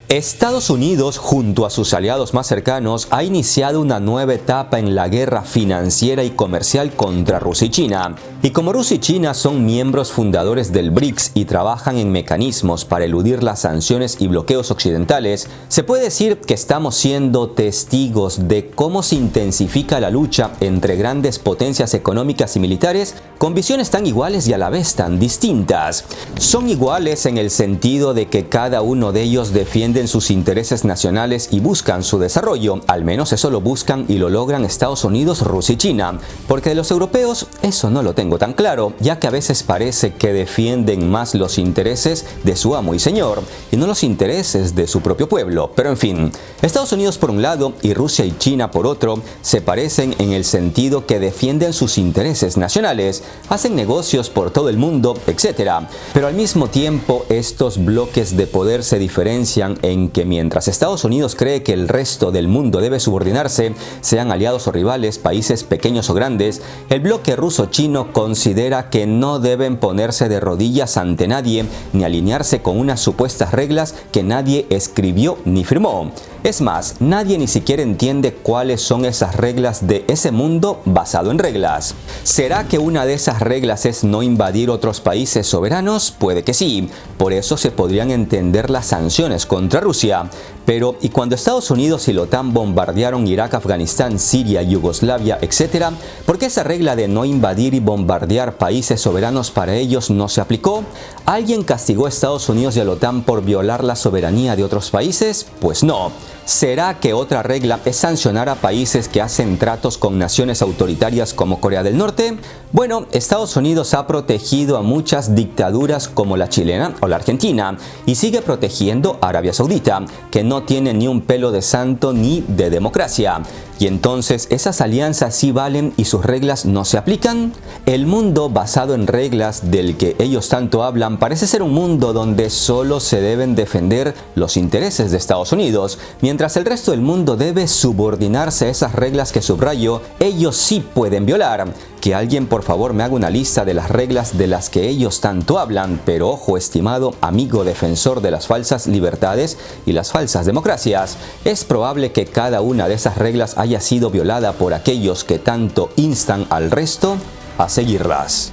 Estados Unidos, junto a sus aliados más cercanos, ha iniciado una nueva etapa en la guerra financiera y comercial contra Rusia y China. Y como Rusia y China son miembros fundadores del BRICS y trabajan en mecanismos para eludir las sanciones y bloqueos occidentales, se puede decir que estamos siendo testigos de cómo se intensifica la lucha entre grandes potencias económicas y militares con visiones tan iguales y a la vez tan distintas. Son iguales en el sentido de que cada uno de ellos defiende sus intereses nacionales y buscan su desarrollo. Al menos eso lo buscan y lo logran Estados Unidos, Rusia y China. Porque de los europeos eso no lo tengo tan claro, ya que a veces parece que defienden más los intereses de su amo y señor y no los intereses de su propio pueblo. Pero en fin, Estados Unidos por un lado y Rusia y China por otro se parecen en el sentido que defienden sus intereses nacionales, hacen negocios por todo el mundo, etc. Pero al mismo tiempo estos bloques de poder se diferencian en que mientras Estados Unidos cree que el resto del mundo debe subordinarse, sean aliados o rivales, países pequeños o grandes, el bloque ruso-chino considera que no deben ponerse de rodillas ante nadie ni alinearse con unas supuestas reglas que nadie escribió ni firmó. Es más, nadie ni siquiera entiende cuáles son esas reglas de ese mundo basado en reglas. ¿Será que una de esas reglas es no invadir otros países soberanos? Puede que sí. Por eso se podrían entender las sanciones contra Rusia. Pero, ¿y cuando Estados Unidos y la OTAN bombardearon Irak, Afganistán, Siria, Yugoslavia, etc.? ¿Por qué esa regla de no invadir y bombardear países soberanos para ellos no se aplicó? ¿Alguien castigó a Estados Unidos y a la OTAN por violar la soberanía de otros países? Pues no. ¿Será que otra regla es sancionar a países que hacen tratos con naciones autoritarias como Corea del Norte? Bueno, Estados Unidos ha protegido a muchas dictaduras como la chilena o la argentina y sigue protegiendo a Arabia Saudita, que no tiene ni un pelo de santo ni de democracia. ¿Y entonces esas alianzas sí valen y sus reglas no se aplican? El mundo basado en reglas del que ellos tanto hablan parece ser un mundo donde solo se deben defender los intereses de Estados Unidos, mientras el resto del mundo debe subordinarse a esas reglas que subrayo, ellos sí pueden violar. Que alguien por favor me haga una lista de las reglas de las que ellos tanto hablan, pero ojo, estimado amigo defensor de las falsas libertades y las falsas democracias, es probable que cada una de esas reglas haya sido violada por aquellos que tanto instan al resto a seguirlas.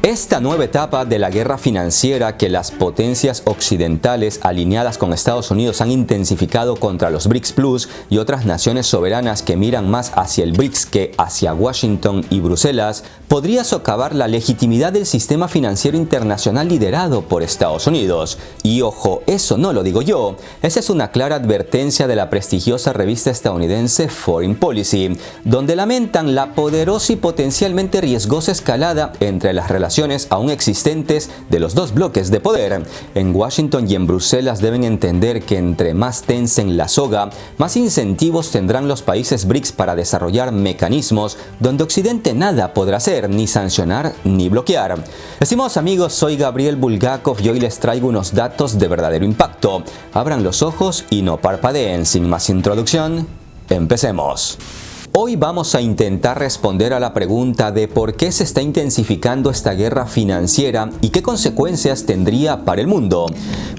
Esta nueva etapa de la guerra financiera que las potencias occidentales alineadas con Estados Unidos han intensificado contra los BRICS Plus y otras naciones soberanas que miran más hacia el BRICS que hacia Washington y Bruselas, podría socavar la legitimidad del sistema financiero internacional liderado por Estados Unidos. Y ojo, eso no lo digo yo, esa es una clara advertencia de la prestigiosa revista estadounidense Foreign Policy, donde lamentan la poderosa y potencialmente riesgosa escalada entre las relaciones aún existentes de los dos bloques de poder. En Washington y en Bruselas deben entender que entre más tensen la soga, más incentivos tendrán los países BRICS para desarrollar mecanismos donde Occidente nada podrá hacer, ni sancionar ni bloquear. Estimados amigos, soy Gabriel Bulgakov y hoy les traigo unos datos de verdadero impacto. Abran los ojos y no parpadeen. Sin más introducción, empecemos. Hoy vamos a intentar responder a la pregunta de por qué se está intensificando esta guerra financiera y qué consecuencias tendría para el mundo.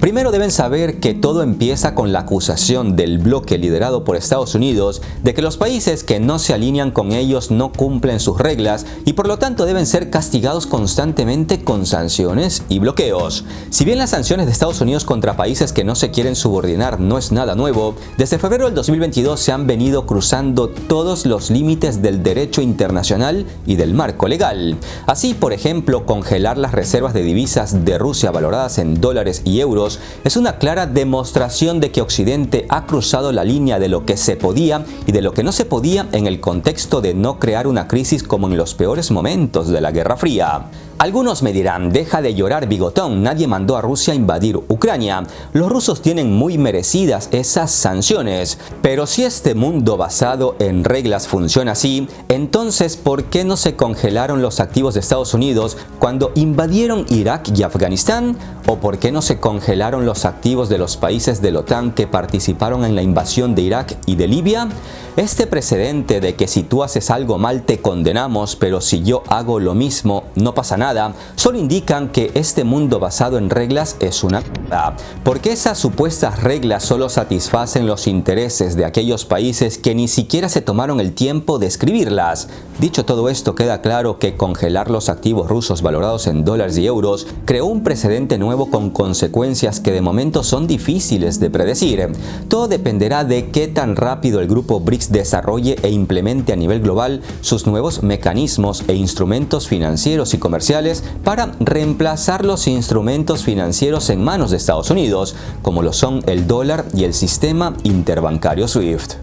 Primero deben saber que todo empieza con la acusación del bloque liderado por Estados Unidos de que los países que no se alinean con ellos no cumplen sus reglas y por lo tanto deben ser castigados constantemente con sanciones y bloqueos. Si bien las sanciones de Estados Unidos contra países que no se quieren subordinar no es nada nuevo, desde febrero del 2022 se han venido cruzando todos los límites del derecho internacional y del marco legal. Así, por ejemplo, congelar las reservas de divisas de Rusia valoradas en dólares y euros es una clara demostración de que Occidente ha cruzado la línea de lo que se podía y de lo que no se podía en el contexto de no crear una crisis como en los peores momentos de la Guerra Fría. Algunos me dirán, deja de llorar bigotón, nadie mandó a Rusia a invadir Ucrania. Los rusos tienen muy merecidas esas sanciones. Pero si este mundo basado en reglas funciona así, entonces ¿por qué no se congelaron los activos de Estados Unidos cuando invadieron Irak y Afganistán? ¿O por qué no se congelaron los activos de los países de la OTAN que participaron en la invasión de Irak y de Libia? Este precedente de que si tú haces algo mal te condenamos, pero si yo hago lo mismo no pasa nada, nada, solo indican que este mundo basado en reglas es una mierda, porque esas supuestas reglas solo satisfacen los intereses de aquellos países que ni siquiera se tomaron el tiempo de escribirlas. Dicho todo esto, queda claro que congelar los activos rusos valorados en dólares y euros creó un precedente nuevo con consecuencias que de momento son difíciles de predecir. Todo dependerá de qué tan rápido el grupo BRICS desarrolle e implemente a nivel global sus nuevos mecanismos e instrumentos financieros y comerciales para reemplazar los instrumentos financieros en manos de Estados Unidos, como lo son el dólar y el sistema interbancario SWIFT.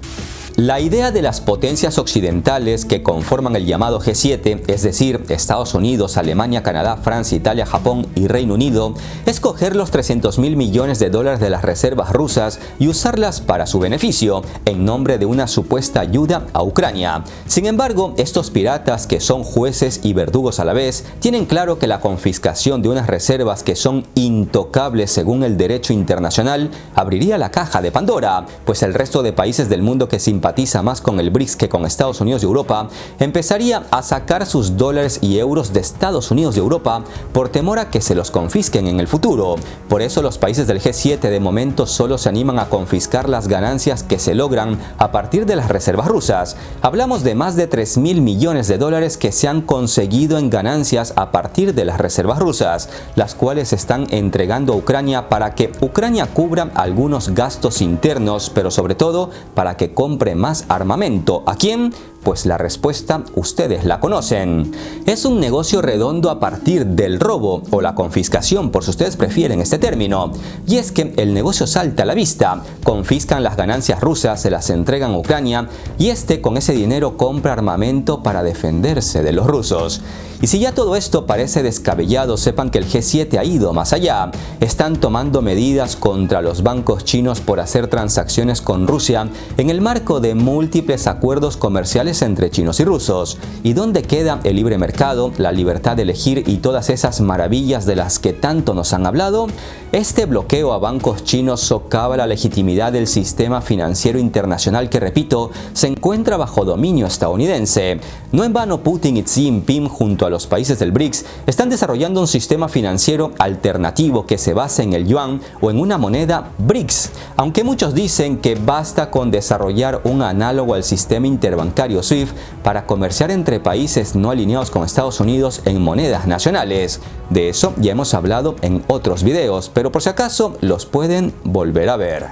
La idea de las potencias occidentales que conforman el llamado G7, es decir, Estados Unidos, Alemania, Canadá, Francia, Italia, Japón y Reino Unido, es coger los 300.000 millones de dólares de las reservas rusas y usarlas para su beneficio, en nombre de una supuesta ayuda a Ucrania. Sin embargo, estos piratas, que son jueces y verdugos a la vez, tienen claro que la confiscación de unas reservas que son intocables según el derecho internacional abriría la caja de Pandora, pues el resto de países del mundo que simpatiza más con el BRICS que con Estados Unidos y Europa, empezaría a sacar sus dólares y euros de Estados Unidos y Europa por temor a que se los confisquen en el futuro. Por eso los países del G7 de momento solo se animan a confiscar las ganancias que se logran a partir de las reservas rusas. Hablamos de más de 3.000 millones de dólares que se han conseguido en ganancias a partir de las reservas rusas, las cuales se están entregando a Ucrania para que Ucrania cubra algunos gastos internos, pero sobre todo para que compre más armamento. ¿A quién? Pues la respuesta ustedes la conocen. Es un negocio redondo a partir del robo o la confiscación, por si ustedes prefieren este término. Y es que el negocio salta a la vista. Confiscan las ganancias rusas, se las entregan a Ucrania y con ese dinero compra armamento para defenderse de los rusos. Y si ya todo esto parece descabellado, sepan que el G7 ha ido más allá. Están tomando medidas contra los bancos chinos por hacer transacciones con Rusia en el marco de múltiples acuerdos comerciales entre chinos y rusos. ¿Y dónde queda el libre mercado, la libertad de elegir y todas esas maravillas de las que tanto nos han hablado? Este bloqueo a bancos chinos socava la legitimidad del sistema financiero internacional que, repito, se encuentra bajo dominio estadounidense. No en vano Putin y Xi Jinping, junto a los países del BRICS, están desarrollando un sistema financiero alternativo que se basa en el yuan o en una moneda BRICS, aunque muchos dicen que basta con desarrollar un análogo al sistema interbancario SWIFT para comerciar entre países no alineados con Estados Unidos en monedas nacionales. De eso ya hemos hablado en otros videos, pero por si acaso los pueden volver a ver.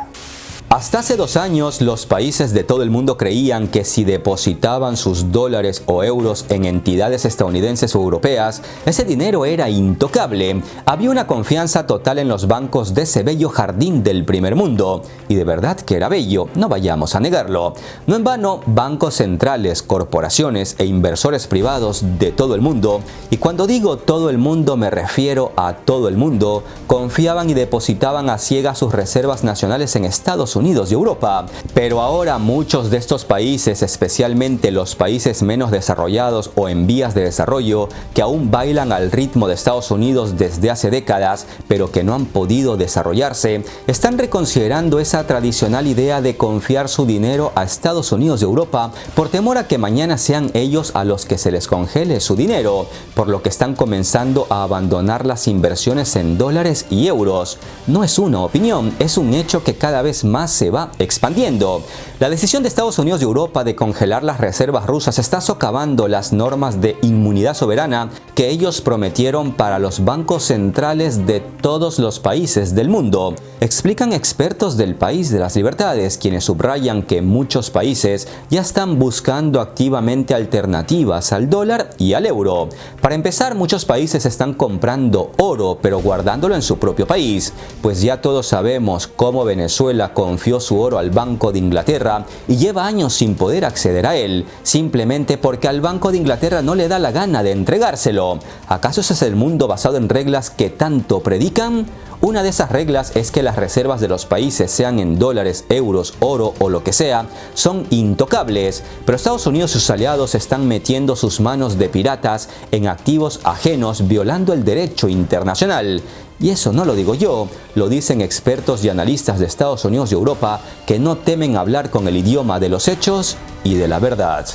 Hasta hace 2 años, los países de todo el mundo creían que si depositaban sus dólares o euros en entidades estadounidenses o europeas, ese dinero era intocable. Había una confianza total en los bancos de ese bello jardín del primer mundo. Y de verdad que era bello, no vayamos a negarlo. No en vano, bancos centrales, corporaciones e inversores privados de todo el mundo, y cuando digo todo el mundo me refiero a todo el mundo, confiaban y depositaban a ciegas sus reservas nacionales en Estados Unidos y Europa. Pero ahora muchos de estos países, especialmente los países menos desarrollados o en vías de desarrollo, que aún bailan al ritmo de Estados Unidos desde hace décadas, pero que no han podido desarrollarse, están reconsiderando esa tradicional idea de confiar su dinero a Estados Unidos y Europa por temor a que mañana sean ellos a los que se les congele su dinero, por lo que están comenzando a abandonar las inversiones en dólares y euros. No es una opinión, es un hecho que cada vez más se va expandiendo. La decisión de Estados Unidos y Europa de congelar las reservas rusas está socavando las normas de inmunidad soberana que ellos prometieron para los bancos centrales de todos los países del mundo. Explican expertos del país de las libertades, quienes subrayan que muchos países ya están buscando activamente alternativas al dólar y al euro. Para empezar, muchos países están comprando oro, pero guardándolo en su propio país, pues ya todos sabemos cómo Venezuela confió su oro al Banco de Inglaterra y lleva años sin poder acceder a él, simplemente porque al Banco de Inglaterra no le da la gana de entregárselo. ¿Acaso ese es el mundo basado en reglas que tanto predican? Una de esas reglas es que las reservas de los países, sean en dólares, euros, oro o lo que sea, son intocables, pero Estados Unidos y sus aliados están metiendo sus manos de piratas en activos ajenos, violando el derecho internacional. Y eso no lo digo yo, lo dicen expertos y analistas de Estados Unidos y Europa que no temen hablar con el idioma de los hechos y de la verdad.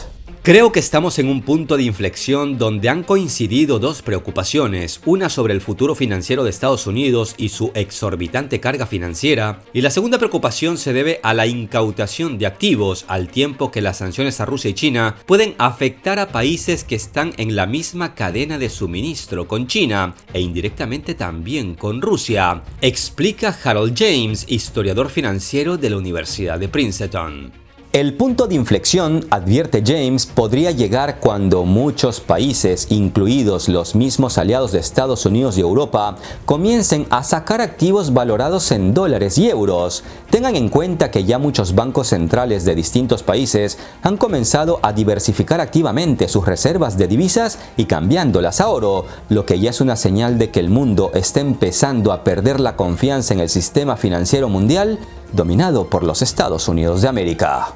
Creo que estamos en un punto de inflexión donde han coincidido dos preocupaciones, una sobre el futuro financiero de Estados Unidos y su exorbitante carga financiera, y la segunda preocupación se debe a la incautación de activos, al tiempo que las sanciones a Rusia y China pueden afectar a países que están en la misma cadena de suministro con China e indirectamente también con Rusia, explica Harold James, historiador financiero de la Universidad de Princeton. El punto de inflexión, advierte James, podría llegar cuando muchos países, incluidos los mismos aliados de Estados Unidos y Europa, comiencen a sacar activos valorados en dólares y euros. Tengan en cuenta que ya muchos bancos centrales de distintos países han comenzado a diversificar activamente sus reservas de divisas y cambiándolas a oro, lo que ya es una señal de que el mundo está empezando a perder la confianza en el sistema financiero mundial dominado por los Estados Unidos de América.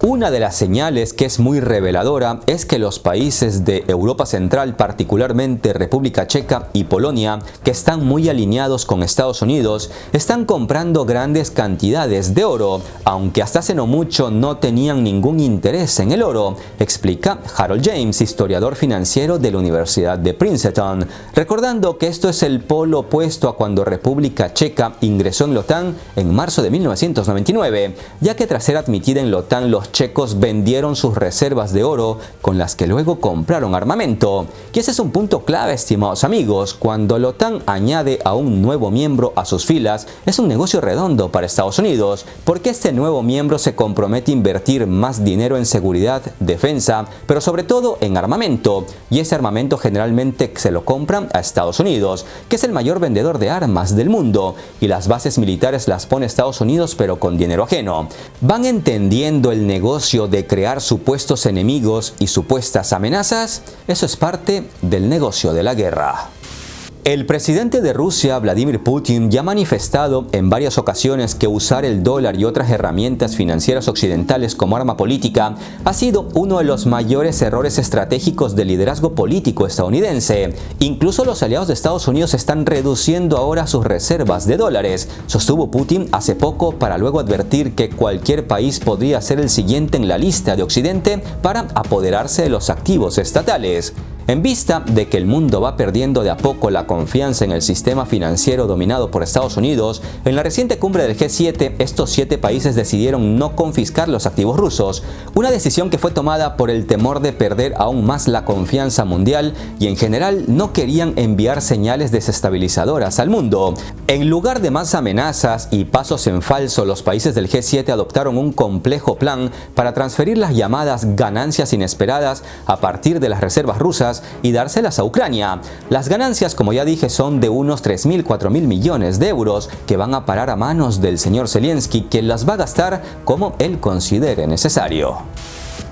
Una de las señales que es muy reveladora es que los países de Europa Central, particularmente República Checa y Polonia, que están muy alineados con Estados Unidos, están comprando grandes cantidades de oro, aunque hasta hace no mucho no tenían ningún interés en el oro, explica Harold James, historiador financiero de la Universidad de Princeton, recordando que esto es el polo opuesto a cuando República Checa ingresó en la OTAN en marzo de 1999, ya que tras ser admitida en la OTAN los checos vendieron sus reservas de oro con las que luego compraron armamento. Y ese es un punto clave, estimados amigos. Cuando la OTAN añade a un nuevo miembro a sus filas, es un negocio redondo para Estados Unidos, porque este nuevo miembro se compromete a invertir más dinero en seguridad, defensa, pero sobre todo en armamento. Y ese armamento generalmente se lo compran a Estados Unidos, que es el mayor vendedor de armas del mundo, y las bases militares las pone Estados Unidos pero con dinero ajeno. Van entendiendo el negocio de crear supuestos enemigos y supuestas amenazas. Eso es parte del negocio de la guerra. El presidente de Rusia, Vladimir Putin, ya ha manifestado en varias ocasiones que usar el dólar y otras herramientas financieras occidentales como arma política ha sido uno de los mayores errores estratégicos del liderazgo político estadounidense. Incluso los aliados de Estados Unidos están reduciendo ahora sus reservas de dólares, sostuvo Putin hace poco, para luego advertir que cualquier país podría ser el siguiente en la lista de Occidente para apoderarse de los activos estatales. En vista de que el mundo va perdiendo de a poco la confianza en el sistema financiero dominado por Estados Unidos, en la reciente cumbre del G7, estos 7 países decidieron no confiscar los activos rusos, una decisión que fue tomada por el temor de perder aún más la confianza mundial y en general no querían enviar señales desestabilizadoras al mundo. En lugar de más amenazas y pasos en falso, los países del G7 adoptaron un complejo plan para transferir las llamadas ganancias inesperadas a partir de las reservas rusas y dárselas a Ucrania. Las ganancias, como ya dije, son de unos 3.000-4.000 millones de euros que van a parar a manos del señor Zelensky, quien las va a gastar como él considere necesario.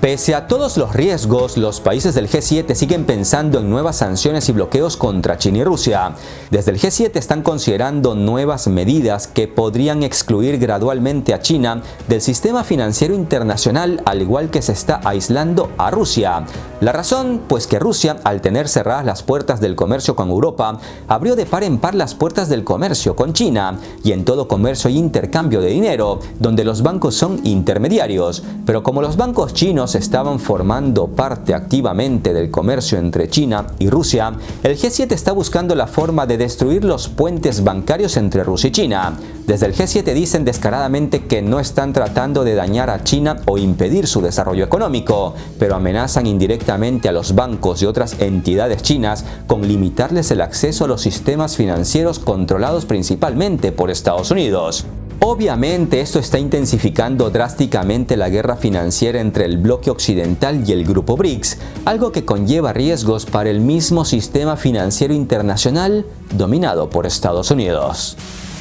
Pese a todos los riesgos, los países del G7 siguen pensando en nuevas sanciones y bloqueos contra China y Rusia. Desde el G7 están considerando nuevas medidas que podrían excluir gradualmente a China del sistema financiero internacional, al igual que se está aislando a Rusia. La razón, pues que Rusia, al tener cerradas las puertas del comercio con Europa, abrió de par en par las puertas del comercio con China, y en todo comercio hay intercambio de dinero, donde los bancos son intermediarios. Pero como los bancos chinos estaban formando parte activamente del comercio entre China y Rusia, el G7 está buscando la forma de destruir los puentes bancarios entre Rusia y China. Desde el G7 dicen descaradamente que no están tratando de dañar a China o impedir su desarrollo económico, pero amenazan indirectamente a los bancos y otras entidades chinas con limitarles el acceso a los sistemas financieros controlados principalmente por Estados Unidos. Obviamente esto está intensificando drásticamente la guerra financiera entre el bloque occidental y el grupo BRICS, algo que conlleva riesgos para el mismo sistema financiero internacional dominado por Estados Unidos.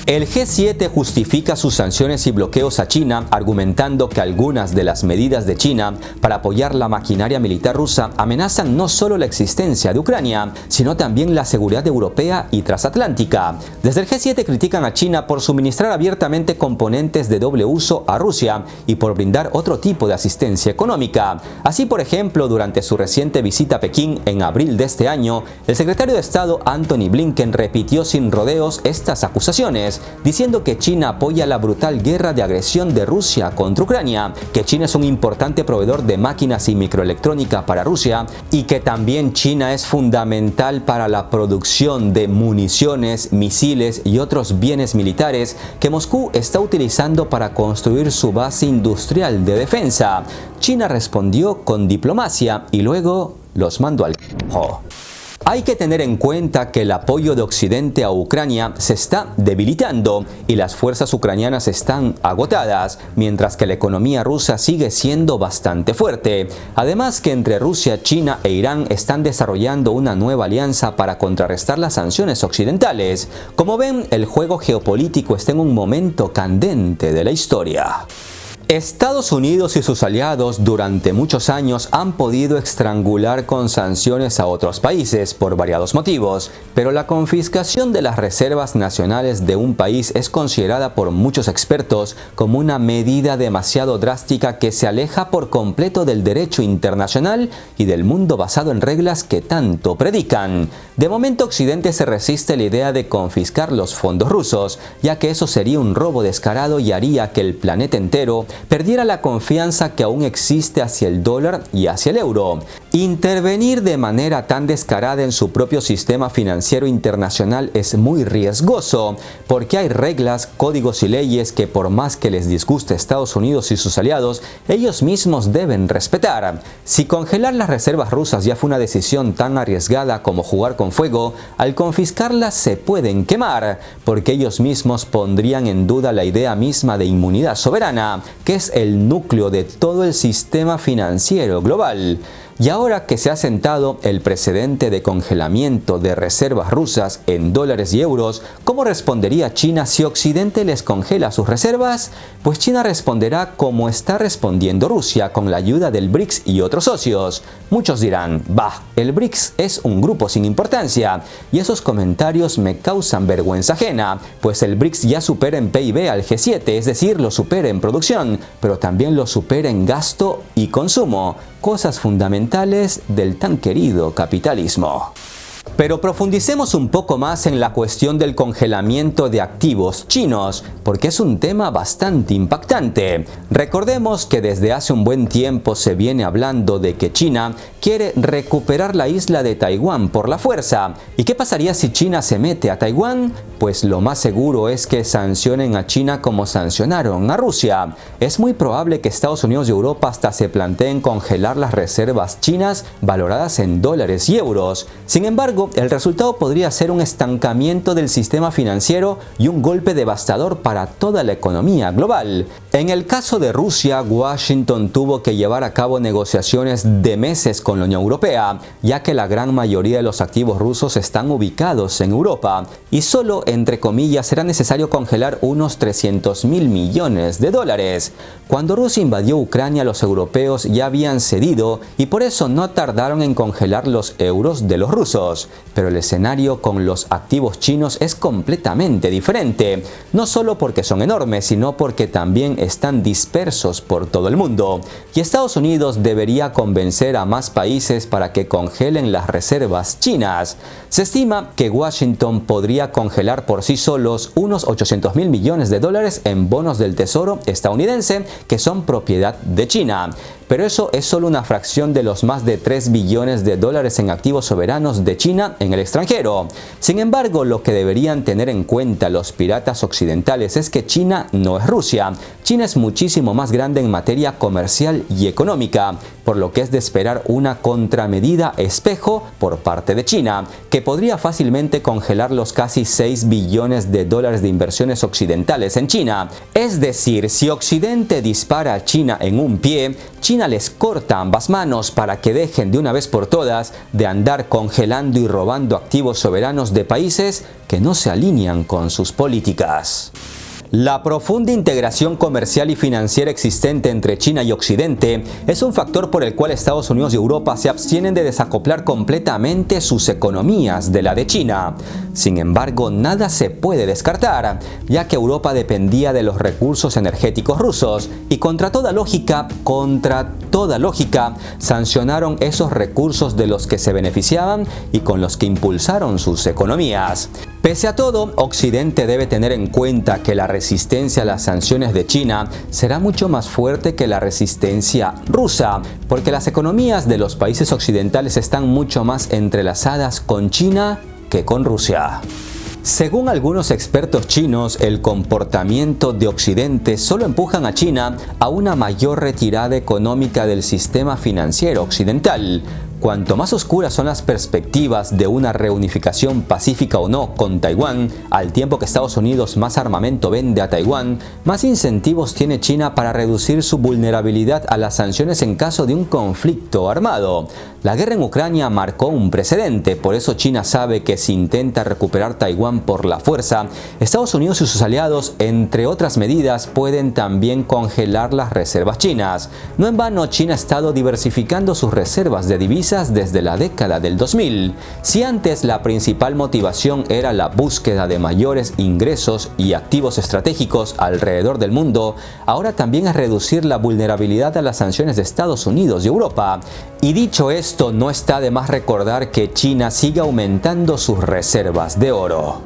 El G7 justifica sus sanciones y bloqueos a China, argumentando que algunas de las medidas de China para apoyar la maquinaria militar rusa amenazan no solo la existencia de Ucrania, sino también la seguridad europea y transatlántica. Desde el G7 critican a China por suministrar abiertamente componentes de doble uso a Rusia y por brindar otro tipo de asistencia económica. Así, por ejemplo, durante su reciente visita a Pekín en abril de este año, el secretario de Estado Antony Blinken repitió sin rodeos estas acusaciones, sanciones, diciendo que China apoya la brutal guerra de agresión de Rusia contra Ucrania, que China es un importante proveedor de máquinas y microelectrónica para Rusia y que también China es fundamental para la producción de municiones, misiles y otros bienes militares que Moscú está utilizando para construir su base industrial de defensa. China respondió con diplomacia y luego los mandó al c***o. Hay que tener en cuenta que el apoyo de Occidente a Ucrania se está debilitando y las fuerzas ucranianas están agotadas, mientras que la economía rusa sigue siendo bastante fuerte. Además que entre Rusia, China e Irán están desarrollando una nueva alianza para contrarrestar las sanciones occidentales. Como ven, el juego geopolítico está en un momento candente de la historia. Estados Unidos y sus aliados durante muchos años han podido estrangular con sanciones a otros países por variados motivos, pero la confiscación de las reservas nacionales de un país es considerada por muchos expertos como una medida demasiado drástica que se aleja por completo del derecho internacional y del mundo basado en reglas que tanto predican. De momento, Occidente se resiste a la idea de confiscar los fondos rusos, ya que eso sería un robo descarado y haría que el planeta entero perdiera la confianza que aún existe hacia el dólar y hacia el euro. Intervenir de manera tan descarada en su propio sistema financiero internacional es muy riesgoso, porque hay reglas, códigos y leyes que por más que les disguste a Estados Unidos y sus aliados, ellos mismos deben respetar. Si congelar las reservas rusas ya fue una decisión tan arriesgada como jugar con fuego, al confiscarlas se pueden quemar, porque ellos mismos pondrían en duda la idea misma de inmunidad soberana, que es el núcleo de todo el sistema financiero global. Y ahora que se ha sentado el precedente de congelamiento de reservas rusas en dólares y euros, ¿cómo respondería China si Occidente les congela sus reservas? Pues China responderá como está respondiendo Rusia, con la ayuda del BRICS y otros socios. Muchos dirán, bah, el BRICS es un grupo sin importancia, y esos comentarios me causan vergüenza ajena, pues el BRICS ya supera en PIB al G7, es decir, lo supera en producción, pero también lo supera en gasto y consumo, cosas fundamentales del tan querido capitalismo. Pero profundicemos un poco más en la cuestión del congelamiento de activos chinos, porque es un tema bastante impactante. Recordemos que desde hace un buen tiempo se viene hablando de que China quiere recuperar la isla de Taiwán por la fuerza. ¿Y qué pasaría si China se mete a Taiwán? Pues lo más seguro es que sancionen a China como sancionaron a Rusia. Es muy probable que Estados Unidos y Europa hasta se planteen congelar las reservas chinas valoradas en dólares y euros. Sin embargo, el resultado podría ser un estancamiento del sistema financiero y un golpe devastador para toda la economía global. En el caso de Rusia, Washington tuvo que llevar a cabo negociaciones de meses con la Unión Europea, ya que la gran mayoría de los activos rusos están ubicados en Europa, y solo, entre comillas, será necesario congelar unos 300.000 millones de dólares. Cuando Rusia invadió Ucrania, los europeos ya habían cedido y por eso no tardaron en congelar los euros de los rusos. Pero el escenario con los activos chinos es completamente diferente, no solo porque son enormes, sino porque también están dispersos por todo el mundo. Y Estados Unidos debería convencer a más países para que congelen las reservas chinas. Se estima que Washington podría congelar por sí solos unos 800.000 millones de dólares en bonos del Tesoro estadounidense que son propiedad de China. Pero eso es solo una fracción de los más de 3 billones de dólares en activos soberanos de China en el extranjero. Sin embargo, lo que deberían tener en cuenta los piratas occidentales es que China no es Rusia. China es muchísimo más grande en materia comercial y económica, por lo que es de esperar una contramedida espejo por parte de China, que podría fácilmente congelar los casi 6 billones de dólares de inversiones occidentales en China. Es decir, si Occidente dispara a China en un pie, China les corta ambas manos para que dejen de una vez por todas de andar congelando y robando activos soberanos de países que no se alinean con sus políticas. La profunda integración comercial y financiera existente entre China y Occidente es un factor por el cual Estados Unidos y Europa se abstienen de desacoplar completamente sus economías de la de China. Sin embargo, nada se puede descartar, ya que Europa dependía de los recursos energéticos rusos y contra toda lógica, sancionaron esos recursos de los que se beneficiaban y con los que impulsaron sus economías. Pese a todo, Occidente debe tener en cuenta que la resistencia a las sanciones de China será mucho más fuerte que la resistencia rusa, porque las economías de los países occidentales están mucho más entrelazadas con China que con Rusia. Según algunos expertos chinos, el comportamiento de Occidente solo empujan a China a una mayor retirada económica del sistema financiero occidental. Cuanto más oscuras son las perspectivas de una reunificación pacífica o no con Taiwán, al tiempo que Estados Unidos más armamento vende a Taiwán, más incentivos tiene China para reducir su vulnerabilidad a las sanciones en caso de un conflicto armado. La guerra en Ucrania marcó un precedente, por eso China sabe que si intenta recuperar Taiwán por la fuerza, Estados Unidos y sus aliados, entre otras medidas, pueden también congelar las reservas chinas. No en vano, China ha estado diversificando sus reservas de divisas desde la década del 2000. Si antes la principal motivación era la búsqueda de mayores ingresos y activos estratégicos alrededor del mundo, ahora también es reducir la vulnerabilidad a las sanciones de Estados Unidos y Europa. Y dicho esto, no está de más recordar que China sigue aumentando sus reservas de oro.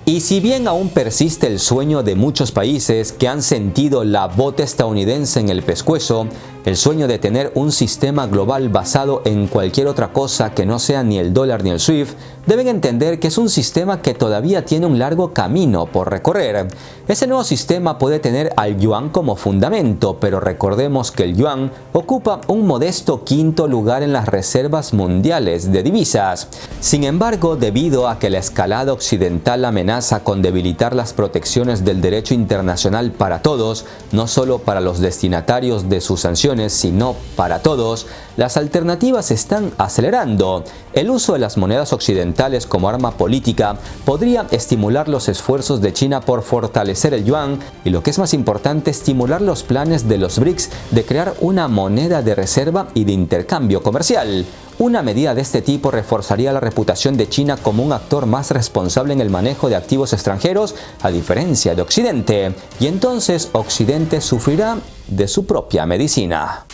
Y si bien aún persiste el sueño de muchos países que han sentido la bota estadounidense en el pescuezo, el sueño de tener un sistema global basado en cualquier otra cosa que no sea ni el dólar ni el SWIFT, deben entender que es un sistema que todavía tiene un largo camino por recorrer. Ese nuevo sistema puede tener al yuan como fundamento, pero recordemos que el yuan ocupa un modesto quinto lugar en las reservas mundiales de divisas. Sin embargo, debido a que la escalada occidental amenaza con debilitar las protecciones del derecho internacional para todos, no solo para los destinatarios de sus sanciones, sino para todos, las alternativas se están acelerando. El uso de las monedas occidentales como arma política podría estimular los esfuerzos de China por fortalecer el yuan y, lo que es más importante, estimular los planes de los BRICS de crear una moneda de reserva y de intercambio comercial. Una medida de este tipo reforzaría la reputación de China como un actor más responsable en el manejo de activos extranjeros, a diferencia de Occidente, y entonces Occidente sufrirá de su propia medicina.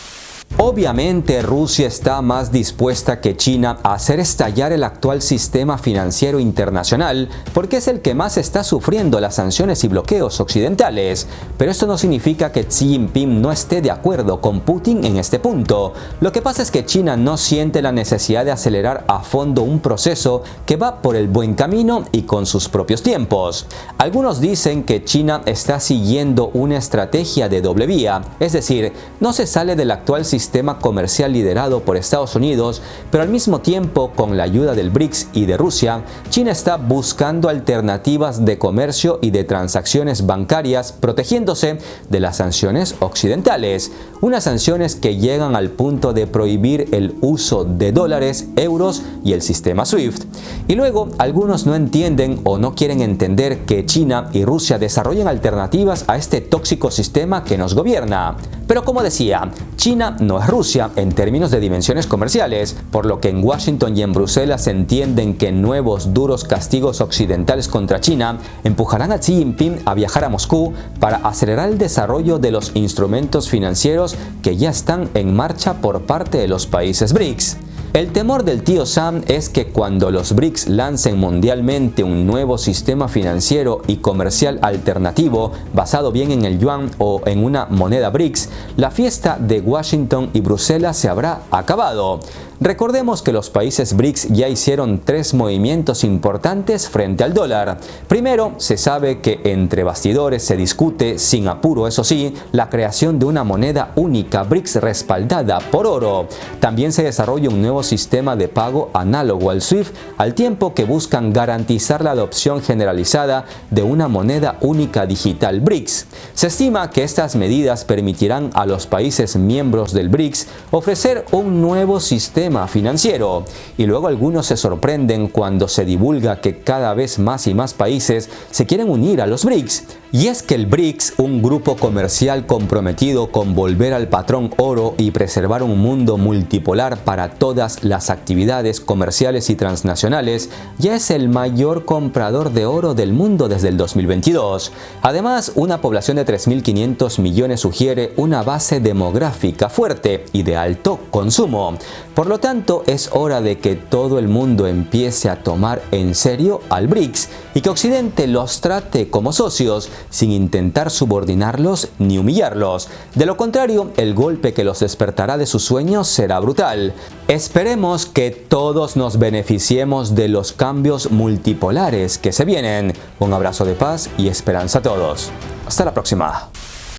Obviamente, Rusia está más dispuesta que China a hacer estallar el actual sistema financiero internacional porque es el que más está sufriendo las sanciones y bloqueos occidentales. Pero esto no significa que Xi Jinping no esté de acuerdo con Putin en este punto. Lo que pasa es que China no siente la necesidad de acelerar a fondo un proceso que va por el buen camino y con sus propios tiempos. Algunos dicen que China está siguiendo una estrategia de doble vía, es decir, no se sale del actual sistema comercial liderado por Estados Unidos, pero al mismo tiempo, con la ayuda del BRICS y de Rusia, China está buscando alternativas de comercio y de transacciones bancarias, protegiéndose de las sanciones occidentales, unas sanciones que llegan al punto de prohibir el uso de dólares, euros y el sistema SWIFT. Y luego, algunos no entienden o no quieren entender que China y Rusia desarrollen alternativas a este tóxico sistema que nos gobierna. Pero como decía, China no es Rusia en términos de dimensiones comerciales, por lo que en Washington y en Bruselas entienden que nuevos duros castigos occidentales contra China empujarán a Xi Jinping a viajar a Moscú para acelerar el desarrollo de los instrumentos financieros que ya están en marcha por parte de los países BRICS. El temor del tío Sam es que cuando los BRICS lancen mundialmente un nuevo sistema financiero y comercial alternativo basado bien en el yuan o en una moneda BRICS, la fiesta de Washington y Bruselas se habrá acabado. Recordemos que los países BRICS ya hicieron 3 movimientos importantes frente al dólar. Primero, se sabe que entre bastidores se discute, sin apuro eso sí, la creación de una moneda única BRICS respaldada por oro. También se desarrolla un nuevo sistema de pago análogo al SWIFT, al tiempo que buscan garantizar la adopción generalizada de una moneda única digital BRICS. Se estima que estas medidas permitirán a los países miembros del BRICS ofrecer un nuevo sistema financiero. Y luego algunos se sorprenden cuando se divulga que cada vez más y más países se quieren unir a los BRICS. Y es que el BRICS, un grupo comercial comprometido con volver al patrón oro y preservar un mundo multipolar para todas las actividades comerciales y transnacionales, ya es el mayor comprador de oro del mundo desde el 2022. Además, una población de 3.500 millones sugiere una base demográfica fuerte y de alto consumo. Por lo tanto, es hora de que todo el mundo empiece a tomar en serio al BRICS y que Occidente los trate como socios sin intentar subordinarlos ni humillarlos. De lo contrario, el golpe que los despertará de sus sueños será brutal. Esperemos que todos nos beneficiemos de los cambios multipolares que se vienen. Un abrazo de paz y esperanza a todos. Hasta la próxima.